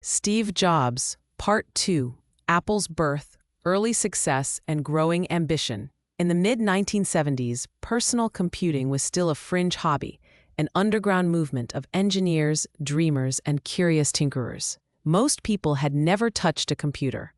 Steve Jobs, Part 2, Apple's Birth, Early Success and Growing Ambition. In the mid-1970s, personal computing was still a fringe hobby, an underground movement of engineers, dreamers, and curious tinkerers. Most people had never touched a computer.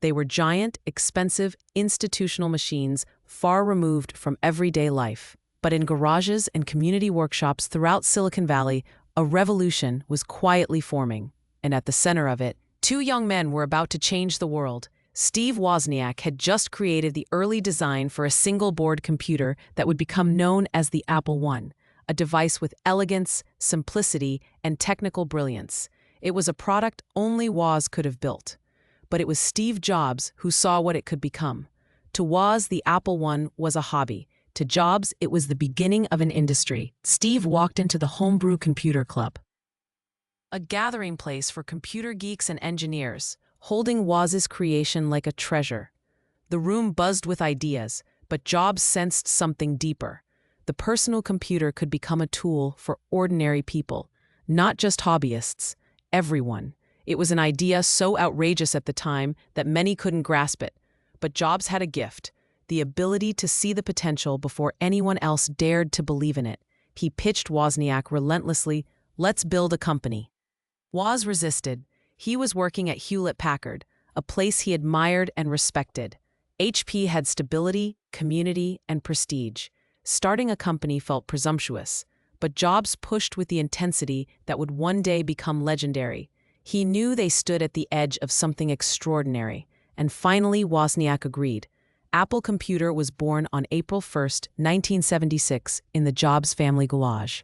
They were giant, expensive, institutional machines far removed from everyday life. But in garages and community workshops throughout Silicon Valley, a revolution was quietly forming. And at the center of it, two young men were about to change the world. Steve Wozniak had just created the early design for a single-board computer that would become known as the Apple I, a device with elegance, simplicity, and technical brilliance. It was a product only Woz could have built. But it was Steve Jobs who saw what it could become. To Woz, the Apple I was a hobby. To Jobs, it was the beginning of an industry. Steve walked into the Homebrew Computer Club, a gathering place for computer geeks and engineers, holding Woz's creation like a treasure. The room buzzed with ideas, but Jobs sensed something deeper. The personal computer could become a tool for ordinary people, not just hobbyists, everyone. It was an idea so outrageous at the time that many couldn't grasp it. But Jobs had a gift, the ability to see the potential before anyone else dared to believe in it. He pitched Wozniak relentlessly, "Let's build a company." Woz resisted. He was working at Hewlett-Packard, a place he admired and respected. HP had stability, community, and prestige. Starting a company felt presumptuous, but Jobs pushed with the intensity that would one day become legendary. He knew they stood at the edge of something extraordinary, and finally Wozniak agreed. Apple Computer was born on April 1, 1976, in the Jobs family garage.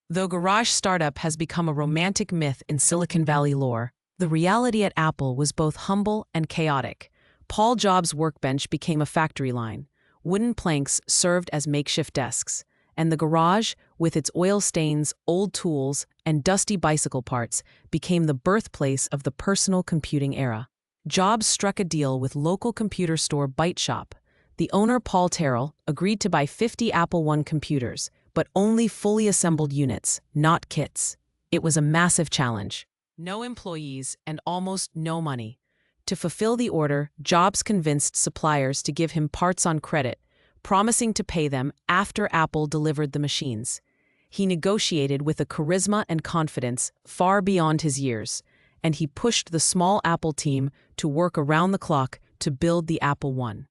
Though garage startup has become a romantic myth in Silicon Valley lore, the reality at Apple was both humble and chaotic. Paul Jobs' workbench became a factory line. Wooden planks served as makeshift desks, and the garage, with its oil stains, old tools, and dusty bicycle parts, became the birthplace of the personal computing era. Jobs struck a deal with local computer store Byte Shop. The owner, Paul Terrell, agreed to buy 50 Apple I computers, but only fully assembled units, not kits. It was a massive challenge. No employees and almost no money. To fulfill the order, Jobs convinced suppliers to give him parts on credit, promising to pay them after Apple delivered the machines. He negotiated with a charisma and confidence far beyond his years, and he pushed the small Apple team to work around the clock to build the Apple I.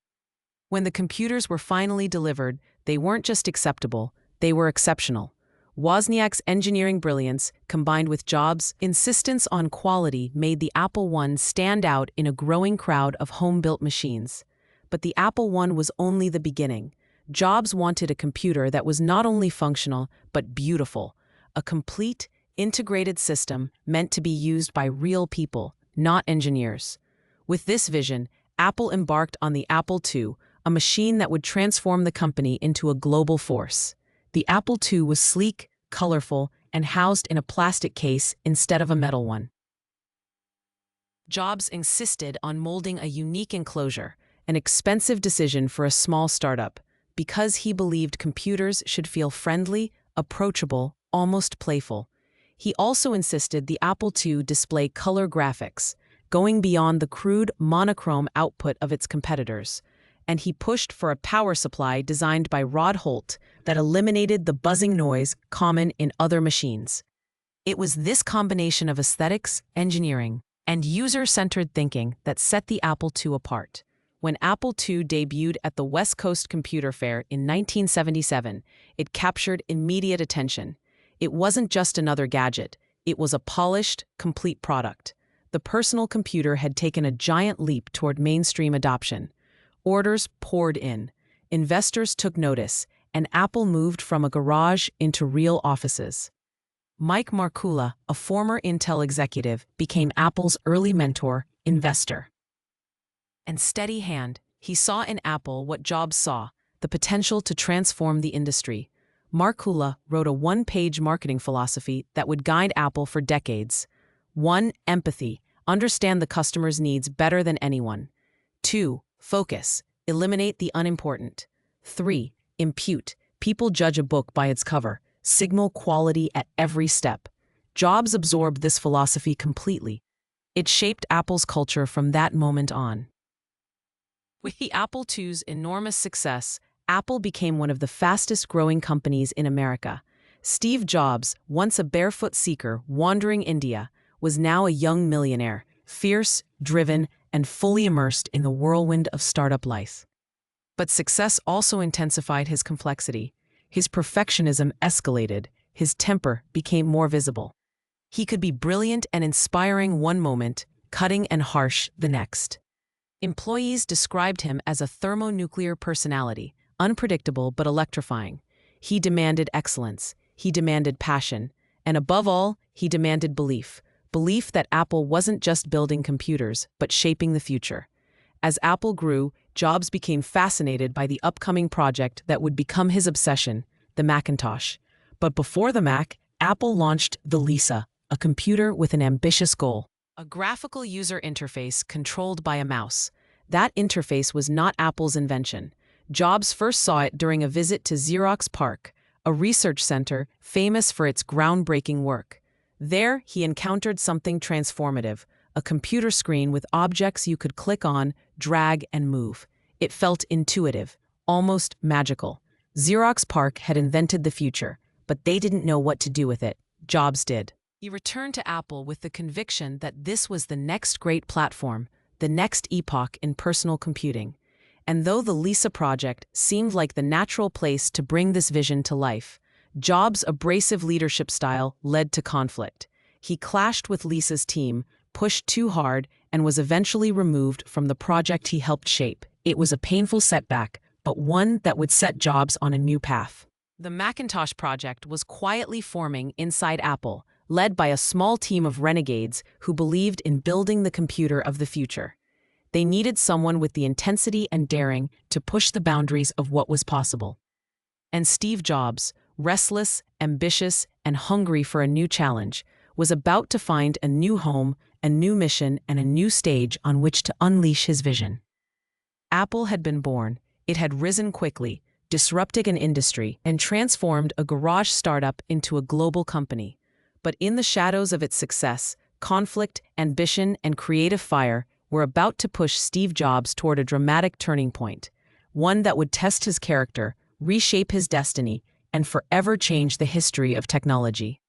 When the computers were finally delivered, they weren't just acceptable, they were exceptional. Wozniak's engineering brilliance, combined with Jobs' insistence on quality, made the Apple I stand out in a growing crowd of home-built machines. But the Apple I was only the beginning. Jobs wanted a computer that was not only functional, but beautiful. A complete, integrated system meant to be used by real people, not engineers. With this vision, Apple embarked on the Apple II, a machine that would transform the company into a global force. The Apple II was sleek, colorful, and housed in a plastic case instead of a metal one. Jobs insisted on molding a unique enclosure, an expensive decision for a small startup, because he believed computers should feel friendly, approachable, almost playful. He also insisted the Apple II display color graphics, going beyond the crude monochrome output of its competitors. And he pushed for a power supply designed by Rod Holt that eliminated the buzzing noise common in other machines. It was this combination of aesthetics, engineering, and user-centered thinking that set the Apple II apart. When Apple II debuted at the West Coast Computer Fair in 1977, it captured immediate attention. It wasn't just another gadget, it was a polished, complete product. The personal computer had taken a giant leap toward mainstream adoption. Orders poured in, investors took notice, and Apple moved from a garage into real offices. Mike Markkula, a former Intel executive, became Apple's early mentor, investor, and steady hand. He saw in Apple what Jobs saw, the potential to transform the industry. Markkula wrote a one-page marketing philosophy that would guide Apple for decades. 1. Empathy. Understand the customer's needs better than anyone. 2. Focus. Eliminate the unimportant. 3. Impute. People judge a book by its cover. Signal quality at every step. Jobs absorbed this philosophy completely. It shaped Apple's culture from that moment on. With the Apple II's enormous success, Apple became one of the fastest-growing companies in America. Steve Jobs, once a barefoot seeker wandering India, was now a young millionaire, fierce, driven, and fully immersed in the whirlwind of startup life. But success also intensified his complexity. His perfectionism escalated, his temper became more visible. He could be brilliant and inspiring one moment, cutting and harsh the next. Employees described him as a thermonuclear personality, unpredictable but electrifying. He demanded excellence, he demanded passion, and above all, he demanded belief. Belief that Apple wasn't just building computers, but shaping the future. As Apple grew, Jobs became fascinated by the upcoming project that would become his obsession, the Macintosh. But before the Mac, Apple launched the Lisa, a computer with an ambitious goal. A graphical user interface controlled by a mouse. That interface was not Apple's invention. Jobs first saw it during a visit to Xerox PARC, a research center famous for its groundbreaking work. There, he encountered something transformative, a computer screen with objects you could click on, drag, and move. It felt intuitive, almost magical. Xerox PARC had invented the future, but they didn't know what to do with it. Jobs did. He returned to Apple with the conviction that this was the next great platform, the next epoch in personal computing. And though the Lisa project seemed like the natural place to bring this vision to life, Jobs' abrasive leadership style led to conflict. He clashed with Lisa's team, pushed too hard, and was eventually removed from the project he helped shape. It was a painful setback, but one that would set Jobs on a new path. The Macintosh project was quietly forming inside Apple, led by a small team of renegades who believed in building the computer of the future. They needed someone with the intensity and daring to push the boundaries of what was possible. And Steve Jobs, restless, ambitious, and hungry for a new challenge, was about to find a new home, a new mission, and a new stage on which to unleash his vision. Apple had been born. It had risen quickly, disrupting an industry, and transformed a garage startup into a global company. But in the shadows of its success, conflict, ambition, and creative fire were about to push Steve Jobs toward a dramatic turning point, one that would test his character, reshape his destiny, and forever change the history of technology.